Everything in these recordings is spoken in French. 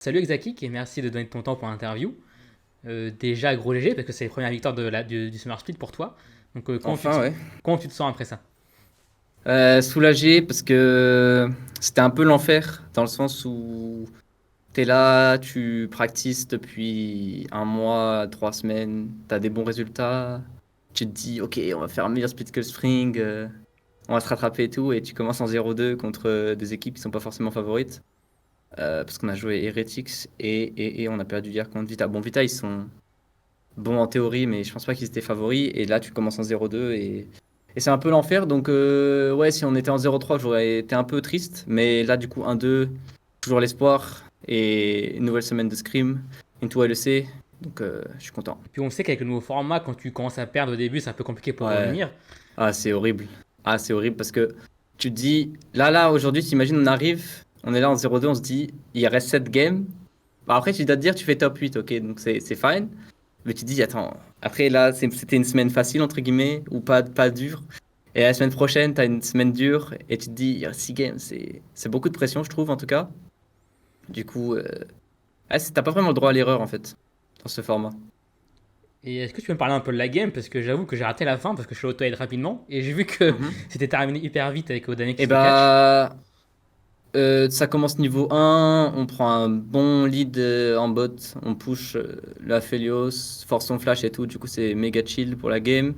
Salut Exakik et merci de donner ton temps pour l'interview. Déjà gros GG parce que c'est les premières victoires du Summer Split pour toi. Donc Enfin, ouais. comment tu te sens après ça? Soulagé parce que c'était un peu l'enfer dans le sens où t'es là, tu practices depuis un mois, 3 semaines, t'as des bons résultats, tu te dis ok, on va faire un meilleur split que le Spring, on va se rattraper et tout, et tu commences en 0-2 contre des équipes qui sont pas forcément favorites parce qu'on a joué Heretics et on a perdu hier contre Vita. Bon, Vita ils sont bons en théorie, mais je pense pas qu'ils étaient favoris, et là tu commences en 0-2 et c'est un peu l'enfer. Donc, ouais, si on était en 0-3, j'aurais été un peu triste. Mais là, du coup, 1-2, toujours l'espoir. Et une nouvelle semaine de scrim, into LEC. Donc, je suis content. Et puis on sait qu'avec le nouveau format, quand tu commences à perdre au début, c'est un peu compliqué pour Ouais. revenir. Ah, c'est horrible. Ah, c'est horrible parce que tu te dis, là, aujourd'hui, t'imagines, on arrive, on est là en 0-2, on se dit, il reste 7 games. Bah, après, tu dois te dire, tu fais top 8, ok, donc c'est fine. Mais tu te dis, attends, après, là, c'était une semaine facile, entre guillemets, ou pas dure. Et la semaine prochaine, tu as une semaine dure et tu te dis, il y a 6 games, c'est beaucoup de pression, je trouve, en tout cas. Du coup, t'as pas vraiment le droit à l'erreur, en fait, dans ce format. Et est-ce que tu peux me parler un peu de la game? Parce que j'avoue que j'ai raté la fin parce que je suis auto-aid rapidement. Et j'ai vu que Mhm. c'était terminé hyper vite avec Odanek qui Et se fait catch. bah, ça commence niveau 1, on prend un bon lead en bot, on push la Felios, force son flash et tout, du coup, c'est méga chill pour la game.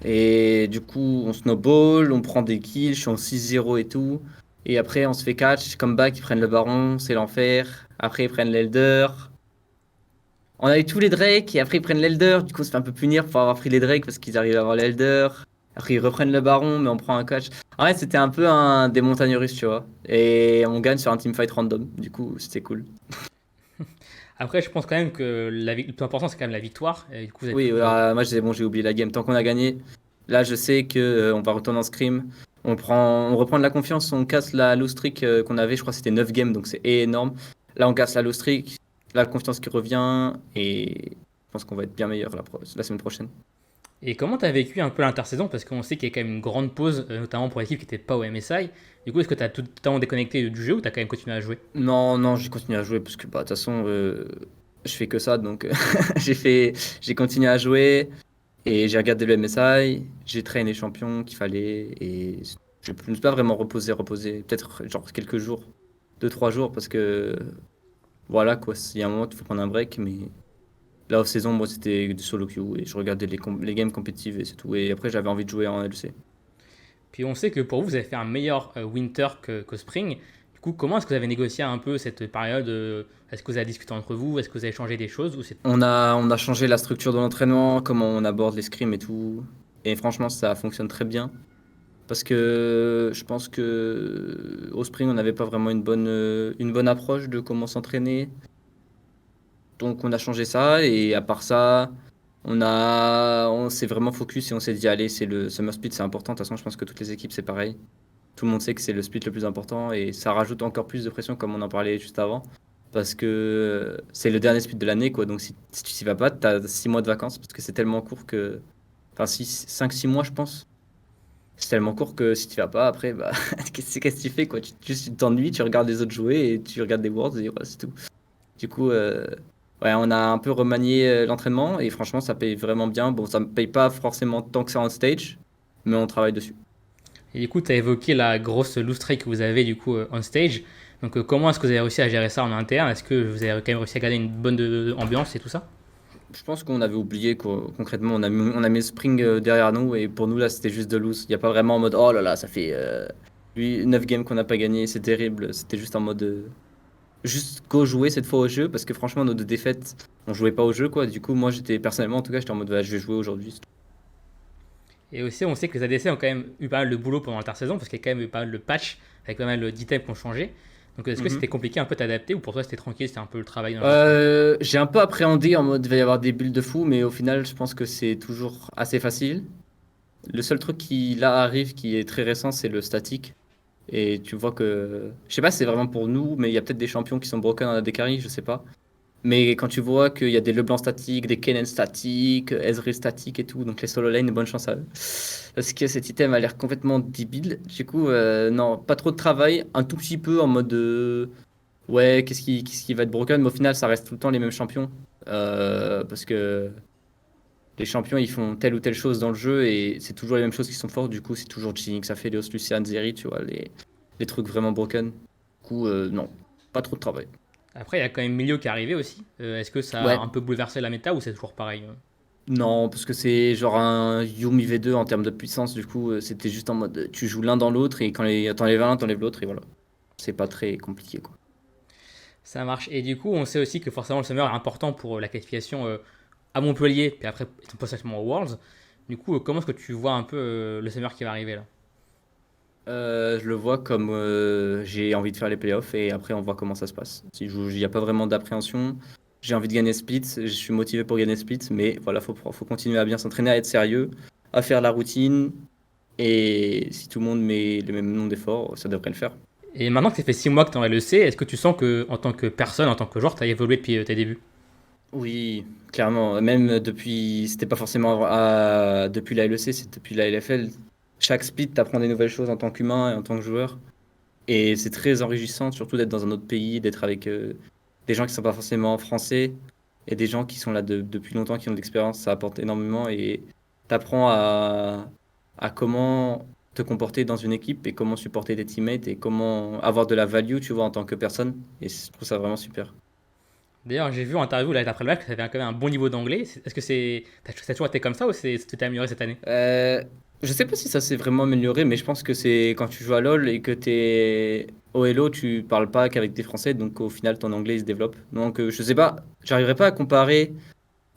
Et du coup, on snowball, on prend des kills, je suis en 6-0 et tout. Et après, on se fait catch, comeback, ils prennent le baron, c'est l'enfer. Après, ils prennent l'Elder. On a eu tous les Drake, et après, ils prennent l'Elder. Du coup, on se fait un peu punir pour avoir pris les Drake parce qu'ils arrivent à avoir l'Elder. Après, ils reprennent le baron, mais on prend un catch. En vrai, c'était un peu des montagnes russes, tu vois. Et on gagne sur un teamfight random. Du coup, c'était cool. Après, je pense quand même que le plus important c'est quand même la victoire. Et du coup, vous êtes, Oui, moi, bon, j'ai oublié la game. Tant qu'on a gagné, là, je sais que on va retourner en scrim. On reprend de la confiance, on casse la low streak qu'on avait. Je crois que c'était 9 games, donc c'est énorme. Là, on casse la low streak, la confiance qui revient, et je pense qu'on va être bien meilleur la semaine prochaine. Et comment tu as vécu un peu l'intersaison? Parce qu'on sait qu'il y a quand même une grande pause, notamment pour l'équipe qui n'était pas au MSI. Du coup, est-ce que tu as tout le temps déconnecté du jeu ou tu as quand même continué à jouer? Non, non, j'ai continué à jouer parce que, bah, de toute façon, je fais que ça, donc j'ai fait, j'ai continué à jouer et j'ai regardé le MSI, j'ai traîné les champions qu'il fallait et je ne me suis pas vraiment reposé, peut-être genre quelques jours, 2, 3 jours parce que voilà quoi, il y a un moment, il faut prendre un break, mais là, en saison, moi, c'était du solo queue et je regardais les games compétitives et c'est tout. Et après, j'avais envie de jouer en LEC. Puis on sait que pour vous, vous avez fait un meilleur winter que spring. Du coup, comment est-ce que vous avez négocié un peu cette période? Est-ce que vous avez discuté entre vous? Est-ce que vous avez changé des choses ou c'est... On a changé la structure de l'entraînement, comment on aborde les scrims et tout. Et franchement, ça fonctionne très bien. Parce que je pense que au Spring, on n'avait pas vraiment une bonne approche de comment s'entraîner. Donc on a changé ça et à part ça, on s'est vraiment focus et on s'est dit allez, c'est le Summer Split, c'est important. De toute façon, je pense que toutes les équipes, c'est pareil. Tout le monde sait que c'est le split le plus important et ça rajoute encore plus de pression comme on en parlait juste avant. Parce que c'est le dernier split de l'année, quoi. Donc si tu t'y vas pas, t'as 6 mois de vacances parce que c'est tellement court que. Enfin, 5-6 mois, je pense. C'est tellement court que si tu vas pas, après, bah, qu'est-ce que tu fais, quoi? Tu t'ennuies, tu regardes les autres jouer et tu regardes des Worlds et voilà, c'est tout. Du coup, ouais, on a un peu remanié l'entraînement et franchement, ça paye vraiment bien. Bon, ça me paye pas forcément tant que ça en stage, mais on travaille dessus. Et du coup, tu as évoqué la grosse loose streak que vous avez du coup on stage. Donc comment est-ce que vous avez réussi à gérer ça en interne? Est-ce que vous avez quand même réussi à garder une bonne ambiance et tout ça? Je pense qu'on avait oublié quoi. Concrètement, on a mis Spring derrière nous et pour nous là c'était juste de loose. Il n'y a pas vraiment en mode oh là là, ça fait 9 games qu'on n'a pas gagné, c'est terrible. C'était juste en mode juste go jouer cette fois au jeu parce que franchement nos deux défaites, on jouait pas au jeu quoi. Du coup, moi j'étais personnellement en tout cas, j'étais en mode je vais jouer aujourd'hui. Et aussi, on sait que les ADC ont quand même eu pas mal de boulot pendant l'intersaison parce qu'il y a quand même eu pas mal de patchs avec pas mal d'items qui ont changé. Donc est-ce que c'était Mhm. compliqué un peu d'adapter ou pour toi c'était tranquille, c'était un peu le travail d'un jour quoi? J'ai un peu appréhendé en mode il va y avoir des builds de fou, mais au final, je pense que c'est toujours assez facile. Le seul truc qui là arrive qui est très récent, c'est le statique. Et tu vois que, je sais pas si c'est vraiment pour nous, mais il y a peut-être des champions qui sont broken en AD carry, je sais pas. Mais quand tu vois qu'il y a des Leblanc statiques, des Kennen statiques, Ezreal statiques et tout, donc les solo lane, bonne chance à eux. Parce que cet item a l'air complètement débile. Du coup, non, pas trop de travail, un tout petit peu en mode Ouais, qu'est-ce qui va être broken? Mais au final, ça reste tout le temps les mêmes champions. Parce que les champions, ils font telle ou telle chose dans le jeu et c'est toujours les mêmes choses qui sont fortes. Du coup, c'est toujours Jinx, Aphelios, Lucian, Zeri, tu vois, les trucs vraiment broken. Du coup, non, pas trop de travail. Après, il y a quand même Milio qui est arrivé aussi. Est-ce que ça a Ouais, un peu bouleversé la méta ou c'est toujours pareil? non, parce que c'est genre un Yumi V2 en termes de puissance. Du coup, c'était juste en mode tu joues l'un dans l'autre et quand t'enlèves l'un, t'enlèves l'autre et voilà. C'est pas très compliqué, quoi. Ça marche. Et du coup, on sait aussi que forcément le Summer est important pour la qualification à Montpellier, puis après potentiellement aux Worlds. Du coup, comment est-ce que tu vois un peu le Summer qui va arriver là? Je le vois comme j'ai envie de faire les playoffs et après on voit comment ça se passe. Il n'y a pas vraiment d'appréhension. J'ai envie de gagner Split, je suis motivé pour gagner Split, mais voilà, faut continuer à bien s'entraîner, à être sérieux, à faire la routine. Et si tout le monde met le même nombre d'efforts, ça devrait le faire. Et maintenant que ça fait 6 mois que tu es en LEC, est-ce que tu sens que en tant que personne, en tant que joueur, tu as évolué depuis tes débuts? Oui, clairement. Même depuis, c'était pas forcément depuis la LEC, c'est depuis la LFL. Chaque split, t'apprends des nouvelles choses en tant qu'humain et en tant que joueur. Et c'est très enrichissant, surtout d'être dans un autre pays, d'être avec des gens qui sont pas forcément français et des gens qui sont là depuis longtemps, qui ont de l'expérience. Ça apporte énormément et t'apprends à comment te comporter dans une équipe et comment supporter tes teammates et comment avoir de la value, tu vois, en tant que personne. Et je trouve ça vraiment super. D'ailleurs, j'ai vu en interview là, après le match que tu avais quand même un bon niveau d'anglais. Est-ce que ça a toujours été comme ça ou c'était amélioré cette année? Euh, je sais pas si ça s'est vraiment amélioré, mais je pense que c'est quand tu joues à LoL et que t'es au Hello, tu parles pas qu'avec des Français, donc au final ton anglais il se développe. Donc je sais pas, j'arriverai pas à comparer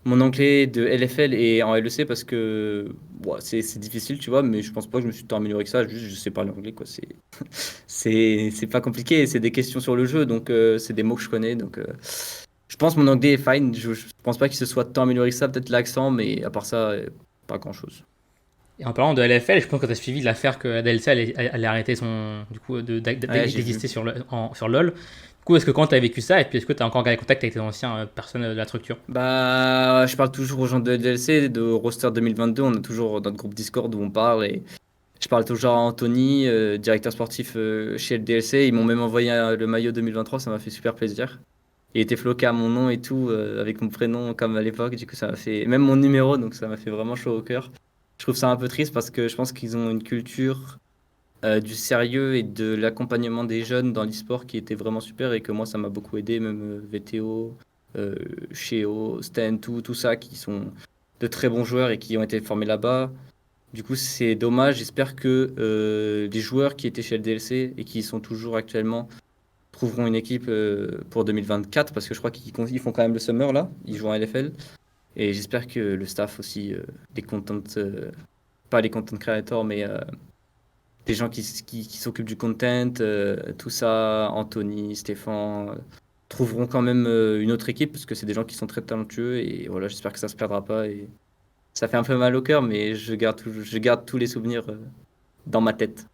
mon anglais de LFL et en LEC parce que bon, c'est difficile, tu vois, mais je pense pas que je me suis tant amélioré que ça, juste je sais parler anglais quoi, c'est pas compliqué, c'est des questions sur le jeu, donc c'est des mots que je connais, donc je pense mon anglais est fine, je pense pas qu'il se soit tant amélioré que ça, peut-être l'accent, mais à part ça, pas grand-chose. Et en parlant de LFL, je pense que tu as suivi l'affaire que ADLC allait arrêter du coup, Ouais, j'ai vu. d'exister sur LoL. Du coup, est-ce que quand tu as vécu ça, et puis est-ce que tu as encore gardé contact avec tes anciens personnes de la structure? Bah, je parle toujours aux gens de DLC, de Roster 2022. On a toujours notre groupe Discord où on parle et je parle toujours à Anthony, directeur sportif chez le DLC. Ils m'ont même envoyé le maillot 2023, ça m'a fait super plaisir. Il était floqué à mon nom et tout, avec mon prénom comme à l'époque. Du coup, ça m'a fait même mon numéro, donc ça m'a fait vraiment chaud au cœur. Je trouve ça un peu triste parce que je pense qu'ils ont une culture du sérieux et de l'accompagnement des jeunes dans l'e-sport qui était vraiment super et que moi ça m'a beaucoup aidé, même VTO, euh, Cheo, Sten, tout ça qui sont de très bons joueurs et qui ont été formés là-bas. Du coup, c'est dommage. J'espère que les joueurs qui étaient chez le DLC et qui y sont toujours actuellement trouveront une équipe pour 2024 parce que je crois qu'ils font quand même le summer là. Ils jouent en LFL. Et j'espère que le staff aussi, les content, pas les content creators, mais des gens qui s'occupent du content, tout ça, Anthony, Stéphane, trouveront quand même une autre équipe parce que c'est des gens qui sont très talentueux et voilà, j'espère que ça se perdra pas et ça fait un peu mal au cœur, mais je garde tous les souvenirs dans ma tête.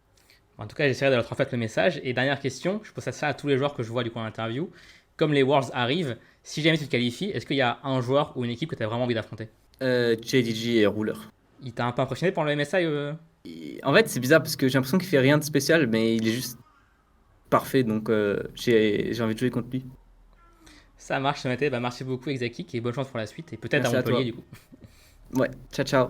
En tout cas, j'essaierai de leur transmettre le message. Et dernière question, je pose ça à tous les joueurs que je vois du coup en interview. Comme les Worlds arrivent, si jamais tu te qualifies, est-ce qu'il y a un joueur ou une équipe que tu as vraiment envie d'affronter? JDG et Ruler. Il t'a un peu impressionné pour le MSI En fait, c'est bizarre parce que j'ai l'impression qu'il fait rien de spécial, mais il est juste parfait, donc j'ai envie de jouer contre lui. Ça marche, ça m'était. Bah, merci beaucoup, Exakik, et bonne chance pour la suite. Et peut-être à Merci à Montpellier toi. du coup. Ouais, ciao ciao.